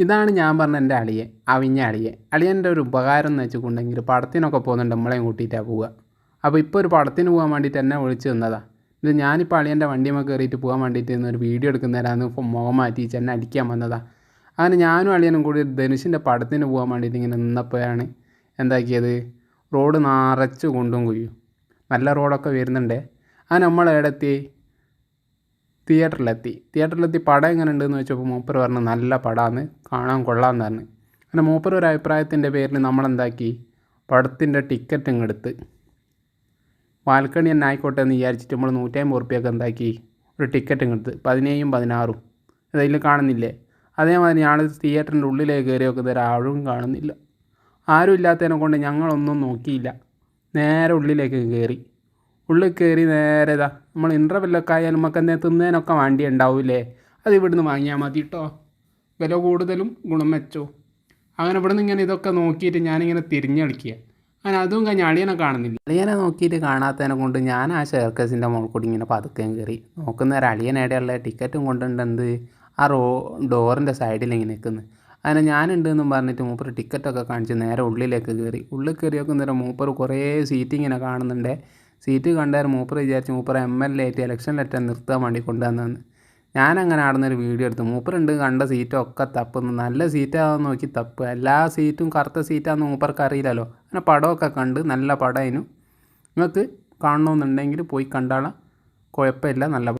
ഇതാണ് ഞാൻ പറഞ്ഞ എൻ്റെ അളിയൻ, അവിഞ്ഞ അളിയൻ. അളിയൻ്റെ ഒരു ഉപകാരം എന്ന് വെച്ചിട്ടുണ്ടെങ്കിൽ പടത്തിനൊക്കെ പോകുന്നുണ്ട് നമ്മളെയും കൂട്ടിയിട്ടാണ് പോവുക. അപ്പോൾ ഇപ്പോൾ ഒരു പടത്തിന് പോകാൻ വേണ്ടിയിട്ട് എന്നെ വിളിച്ച് തന്നതാണ്. ഇത് ഞാനിപ്പോൾ അളിയൻ്റെ വണ്ടിയുമ്പോൾ കയറിയിട്ട് പോകാൻ വേണ്ടിയിട്ട് ഒരു വീഡിയോ എടുക്കുന്നവരാന്ന് മുഖം മാറ്റി എന്നെ അടിക്കാൻ വന്നതാണ്. അങ്ങനെ ഞാനും അളിയനും കൂടി ധനുഷിൻ്റെ പടത്തിന് പോകാൻ വേണ്ടിയിട്ട് ഇങ്ങനെ നിന്നപ്പോഴാണ് എന്താക്കിയത്, റോഡ് നിറച്ച് കുണ്ടും കുയ്യും, നല്ല റോഡൊക്കെ വരുന്നുണ്ട്. അങ്ങനെ നമ്മൾ എവിടെത്തി, തിയേറ്ററിലെത്തി പടം എങ്ങനെ ഉണ്ടെന്ന് വെച്ചപ്പോൾ മൂപ്പർ പറഞ്ഞു നല്ല പടമാണ്, കാണാൻ കൊള്ളാമെന്ന് പറഞ്ഞു. അങ്ങനെ മൂപ്പർ ഒരു അഭിപ്രായത്തിൻ്റെ പേരിൽ നമ്മളെന്താക്കി, പടത്തിൻ്റെ ടിക്കറ്റ് ഇങ്ങെടുത്ത് വാൽക്കണി തന്നെ ആയിക്കോട്ടെ എന്ന് വിചാരിച്ചിട്ട് നമ്മൾ 150 ഉറുപ്പ്യൊക്കെ എന്താക്കി ഒരു ടിക്കറ്റ് ഇങ്ങെടുത്ത് 17ഉം 16ഉം ഇതിൽ കാണുന്നില്ലേ. അതേമാതിരി ഞങ്ങൾ തിയേറ്ററിൻ്റെ ഉള്ളിലേക്ക് കയറി നോക്കുന്ന ഒരാളും കാണുന്നില്ല. ആരും ഇല്ലാത്തതിനെ കൊണ്ട് ഞങ്ങളൊന്നും നോക്കിയില്ല, നേരെ ഉള്ളിലേക്ക് കയറി. ഉള്ളിൽ കയറി നേരെ ഇതാ നമ്മൾ ഇൻ്റർവെല്ലൊക്കെ ആയാലും നമുക്ക് എന്തെങ്കിലും തിന്നതിനൊക്കെ വണ്ടി ഉണ്ടാവില്ലേ, അത് ഇവിടുന്ന് വാങ്ങിയാൽ മതി കേട്ടോ, വില കൂടുതലും ഗുണം മെച്ചോ. അങ്ങനെ ഇവിടുന്ന് ഇങ്ങനെ ഇതൊക്കെ നോക്കിയിട്ട് ഞാനിങ്ങനെ തിരിഞ്ഞളിക്കുക. അങ്ങനെ അതും കഴിഞ്ഞ് അളിയനെ കാണുന്നില്ല. അളിയനെ നോക്കിയിട്ട് കാണാത്തതിനെ കൊണ്ട് ഞാൻ ആ ഷെയർക്കേസിൻ്റെ മുകളിൽ കൂടി ഇങ്ങനെ പതുക്കെ കയറി നോക്കുന്നവരെ അളിയനേടെയുള്ള ടിക്കറ്റും കൊണ്ടുണ്ട് ആ ഡോറിൻ്റെ സൈഡിൽ ഇങ്ങനെ നിൽക്കുന്നത്. അങ്ങനെ ഞാനുണ്ട് എന്നും പറഞ്ഞിട്ട് മൂപ്പർ ടിക്കറ്റൊക്കെ കാണിച്ച് നേരെ ഉള്ളിലേക്ക് കയറി. ഉള്ളിൽ കയറി നോക്കുന്നേരം മൂപ്പർ കുറേ സീറ്റ് ഇങ്ങനെ കാണുന്നുണ്ട്. സീറ്റ് കണ്ടാൽ മൂപ്പർ വിചാരിച്ച് മൂപ്പർ MLA ആയിട്ട് ഇലക്ഷനിലേറ്റ നിർത്താൻ വേണ്ടി കൊണ്ടുവന്നതെന്ന്. ഞാനങ്ങനെ ആടുന്നൊരു വീഡിയോ എടുത്തു. മൂപ്പറുണ്ട് കണ്ട സീറ്റൊക്കെ തപ്പുന്നു, നല്ല സീറ്റാണെന്ന് നോക്കി തപ്പുക. എല്ലാ സീറ്റും കറുത്ത സീറ്റാണെന്ന് മൂപ്പർക്ക് അറിയില്ലല്ലോ. അങ്ങനെ പടമൊക്കെ കണ്ട് നല്ല പടമായിരുന്നു. നിങ്ങൾക്ക് കാണണമെന്നുണ്ടെങ്കിൽ പോയി കണ്ടാളാം, കുഴപ്പമില്ല, നല്ല